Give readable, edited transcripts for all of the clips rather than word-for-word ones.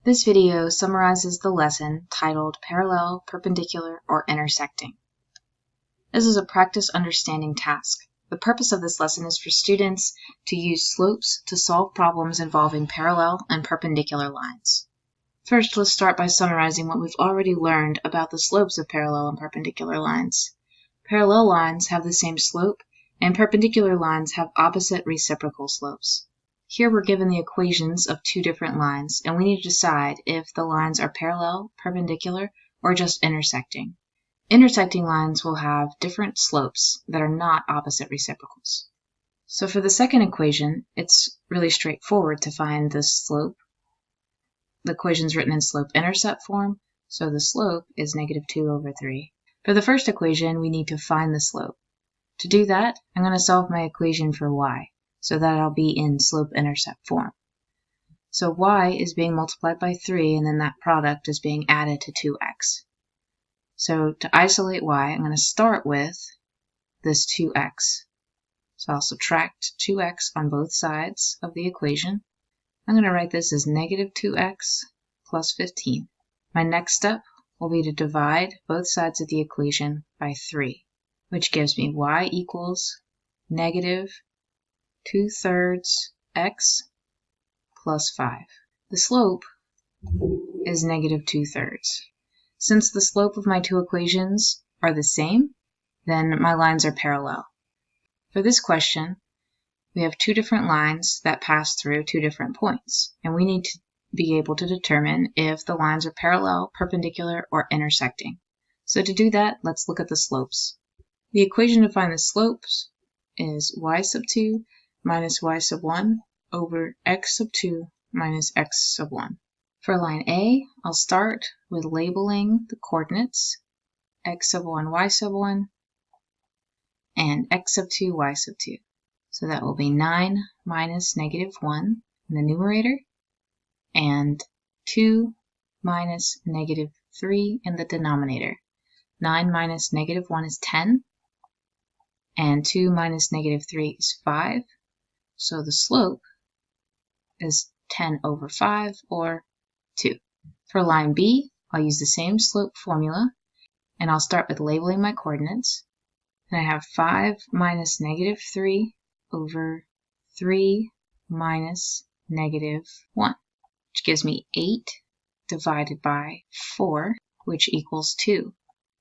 This video summarizes the lesson titled Parallel, Perpendicular, or Intersecting. This is a practice understanding task. The purpose of this lesson is for students to use slopes to solve problems involving parallel and perpendicular lines. First, let's start by summarizing what we've already learned about the slopes of parallel and perpendicular lines. Parallel lines have the same slope, and perpendicular lines have opposite reciprocal slopes. Here we're given the equations of two different lines, and we need to decide if the lines are parallel, perpendicular, or just intersecting. Intersecting lines will have different slopes that are not opposite reciprocals. So for the second equation, it's really straightforward to find the slope. The equation is written in slope-intercept form, so the slope is -2/3. For the first equation, we need to find the slope. To do that, I'm going to solve my equation for y, so that I'll be in slope-intercept form. So y is being multiplied by 3, and then that product is being added to 2x. So to isolate y, I'm going to start with this 2x. So I'll subtract 2x on both sides of the equation. I'm going to write this as -2x plus 15. My next step will be to divide both sides of the equation by 3, which gives me y equals -2/3 x plus 5. The slope is -2/3. Since the slope of my two equations are the same, then my lines are parallel. For this question, we have two different lines that pass through two different points, and we need to be able to determine if the lines are parallel, perpendicular, or intersecting. So to do that, let's look at the slopes. The equation to find the slopes is y2 minus y1 over x2 minus x1. For line A, I'll start with labeling the coordinates x1, y1, and x2, y2. So that will be 9 minus -1 in the numerator, and 2 minus -3 in the denominator. 9 minus -1 is 10, and 2 minus -3 is 5. So the slope is 10/5, or 2. For line B, I'll use the same slope formula, and I'll start with labeling my coordinates. And I have 5 minus -3 over 3 minus -1, which gives me 8 divided by 4, which equals 2.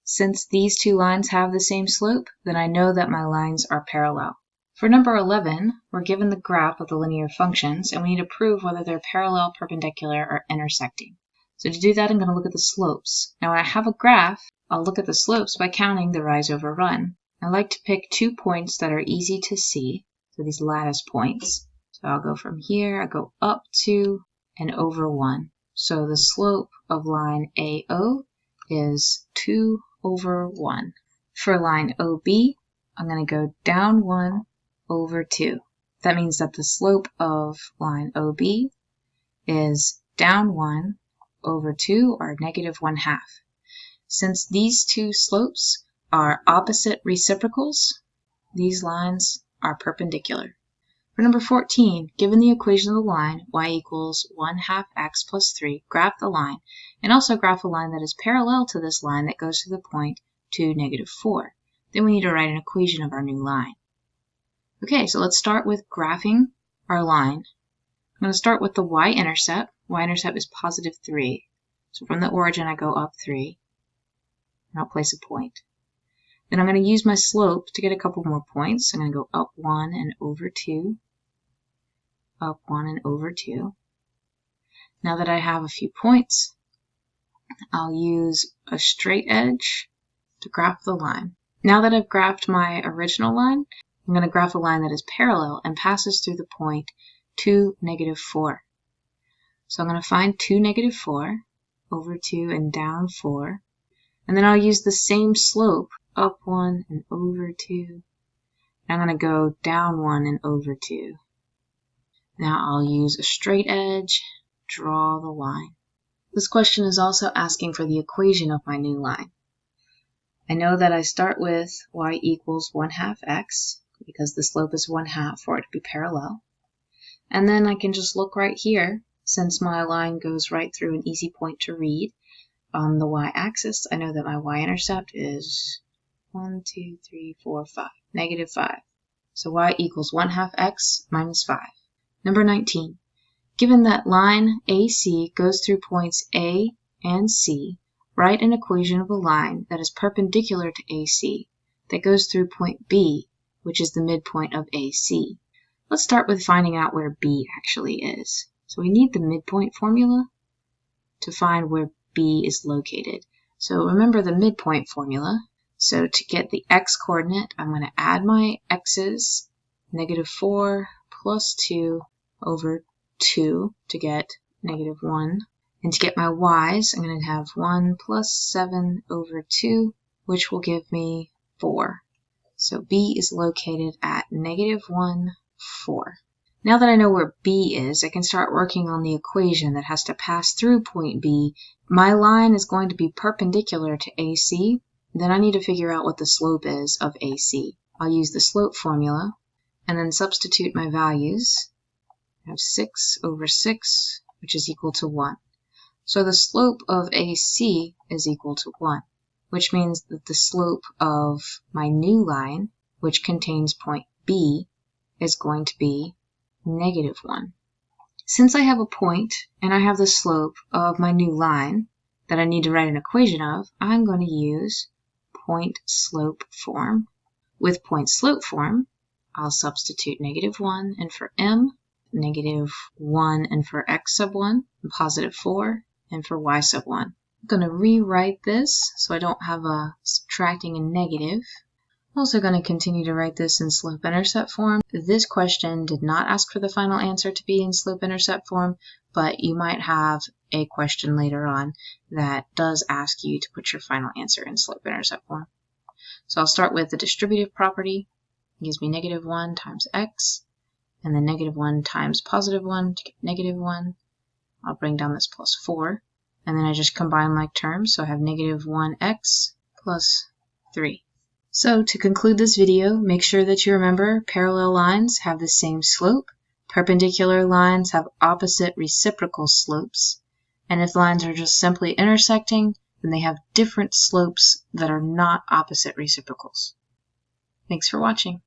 Since these two lines have the same slope, then I know that my lines are parallel. For number 11, we're given the graph of the linear functions, and we need to prove whether they're parallel, perpendicular, or intersecting. So to do that, I'm going to look at the slopes. Now when I have a graph, I'll look at the slopes by counting the rise over run. I like to pick 2 points that are easy to see, so these lattice points. So I'll go from here, I go up 2 and over 1. So the slope of line AO is 2/1. For line OB, I'm going to go down 1 over 2. That means that the slope of line OB is down 1 over 2, or -1/2. Since these two slopes are opposite reciprocals, these lines are perpendicular. For number 14, given the equation of the line y equals 1/2 x plus 3, graph the line, and also graph a line that is parallel to this line that goes to the point 2, -4. Then we need to write an equation of our new line. Okay, so let's start with graphing our line. I'm going to start with the y-intercept. Y-intercept is +3. So from the origin, I go up 3, and I'll place a point. Then I'm going to use my slope to get a couple more points. I'm going to go up 1 and over 2, up 1 and over 2. Now that I have a few points, I'll use a straight edge to graph the line. Now that I've graphed my original line, I'm going to graph a line that is parallel and passes through the point 2, -4. So I'm going to find 2, -4, over 2 and down 4. And then I'll use the same slope, up 1 and over 2. I'm going to go down 1 and over 2. Now I'll use a straight edge, draw the line. This question is also asking for the equation of my new line. I know that I start with y equals 1/2 x, because the slope is 1/2 for it to be parallel. And then I can just look right here since my line goes right through an easy point to read, on the y-axis, I know that my y-intercept is 1, 2, 3, 4, 5, negative 5. So y equals 1/2 x minus 5. Number 19. Given that line AC goes through points A and C, write an equation of a line that is perpendicular to AC that goes through point B, which is the midpoint of AC. Let's start with finding out where B actually is. So we need the midpoint formula to find where B is located. So remember the midpoint formula. So to get the x coordinate, I'm going to add my x's, negative 4 plus 2 over 2 to get negative 1. And to get my y's, I'm going to have 1 plus 7 over 2, which will give me 4. So B is located at negative 1, 4. Now that I know where B is, I can start working on the equation that has to pass through point B. My line is going to be perpendicular to AC. Then I need to figure out what the slope is of AC. I'll use the slope formula and then substitute my values. I have 6 over 6, which is equal to 1. So the slope of AC is equal to 1, which means that the slope of my new line, which contains point B, is going to be negative 1. Since I have a point and I have the slope of my new line that I need to write an equation of, I'm going to use point slope form. With point slope form, I'll substitute negative 1 and for m, negative 1 and for x sub 1, and positive 4 and for y sub 1. I'm going to rewrite this so I don't have a subtracting a negative. I'm also going to continue to write this in slope-intercept form. This question did not ask for the final answer to be in slope-intercept form, but you might have a question later on that does ask you to put your final answer in slope-intercept form. So I'll start with the distributive property. It gives me negative 1 times x, and then negative 1 times positive 1 to get negative 1. I'll bring down this plus 4, and then I just combine like terms, so I have negative 1x plus 3. So to conclude this video, make sure that you remember parallel lines have the same slope, perpendicular lines have opposite reciprocal slopes, and if lines are just simply intersecting, then they have different slopes that are not opposite reciprocals. Thanks for watching.